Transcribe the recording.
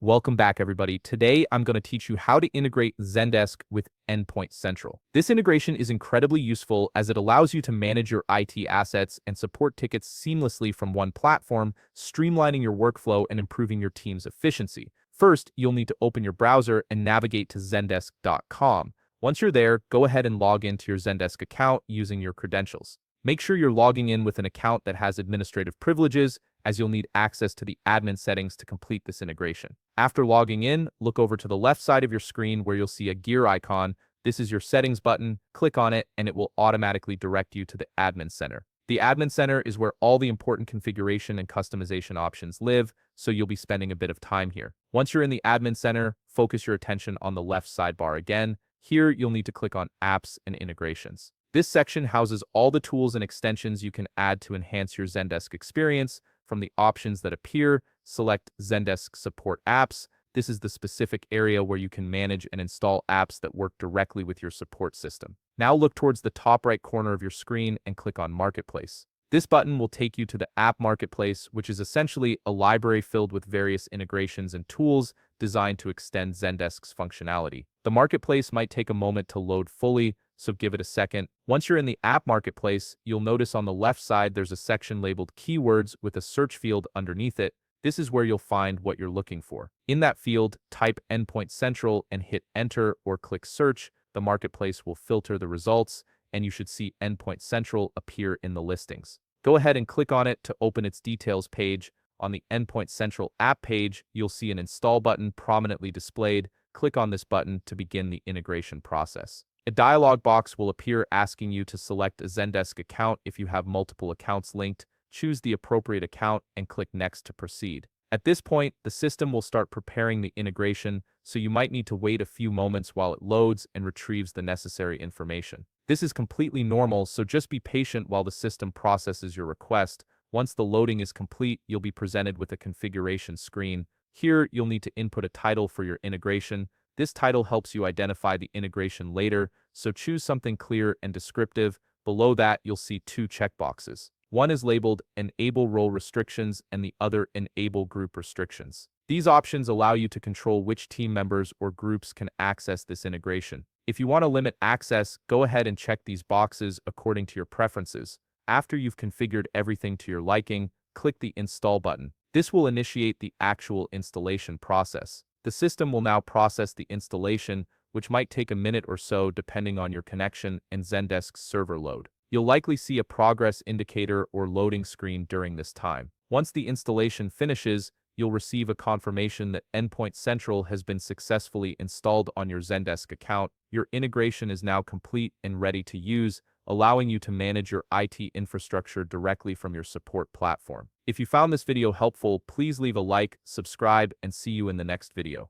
Welcome back, everybody. Today, I'm going to teach you how to integrate Zendesk with Endpoint Central. This integration is incredibly useful as it allows you to manage your IT assets and support tickets seamlessly from one platform, streamlining your workflow and improving your team's efficiency. First, you'll need to open your browser and navigate to Zendesk.com. Once you're there, go ahead and log into your Zendesk account using your credentials. Make sure you're logging in with an account that has administrative privileges, as you'll need access to the admin settings to complete this integration. After logging in, look over to the left side of your screen where you'll see a gear icon. This is your settings button. Click on it and it will automatically direct you to the admin center. The admin center is where all the important configuration and customization options live, so you'll be spending a bit of time here. Once you're in the admin center, focus your attention on the left sidebar again. Here, you'll need to click on Apps and Integrations. This section houses all the tools and extensions you can add to enhance your Zendesk experience. From the options that appear, select Zendesk Support Apps. This is the specific area where you can manage and install apps that work directly with your support system. Now look towards the top right corner of your screen and click on Marketplace. This button will take you to the App Marketplace, which is essentially a library filled with various integrations and tools designed to extend Zendesk's functionality. The Marketplace might take a moment to load fully, so give it a second. Once you're in the App Marketplace, you'll notice on the left side there's a section labeled Keywords with a search field underneath it. This is where you'll find what you're looking for. In that field, type Endpoint Central and hit Enter or click Search. The Marketplace will filter the results, and you should see Endpoint Central appear in the listings. Go ahead and click on it to open its details page. On the Endpoint Central app page, you'll see an Install button prominently displayed. Click on this button to begin the integration process. A dialog box will appear asking you to select a Zendesk account if you have multiple accounts linked. Choose the appropriate account and click Next to proceed. At this point, the system will start preparing the integration, so you might need to wait a few moments while it loads and retrieves the necessary information. This is completely normal, so just be patient while the system processes your request. Once the loading is complete, you'll be presented with a configuration screen. Here, you'll need to input a title for your integration. This title helps you identify the integration later, so choose something clear and descriptive. Below that, you'll see two checkboxes. One is labeled Enable Role Restrictions and the other Enable Group Restrictions. These options allow you to control which team members or groups can access this integration. If you want to limit access, go ahead and check these boxes according to your preferences. After you've configured everything to your liking, click the Install button. This will initiate the actual installation process. The system will now process the installation, which might take a minute or so depending on your connection and Zendesk's server load. You'll likely see a progress indicator or loading screen during this time. Once the installation finishes, you'll receive a confirmation that Endpoint Central has been successfully installed on your Zendesk account. Your integration is now complete and ready to use, allowing you to manage your IT infrastructure directly from your support platform. If you found this video helpful, please leave a like, subscribe, and see you in the next video.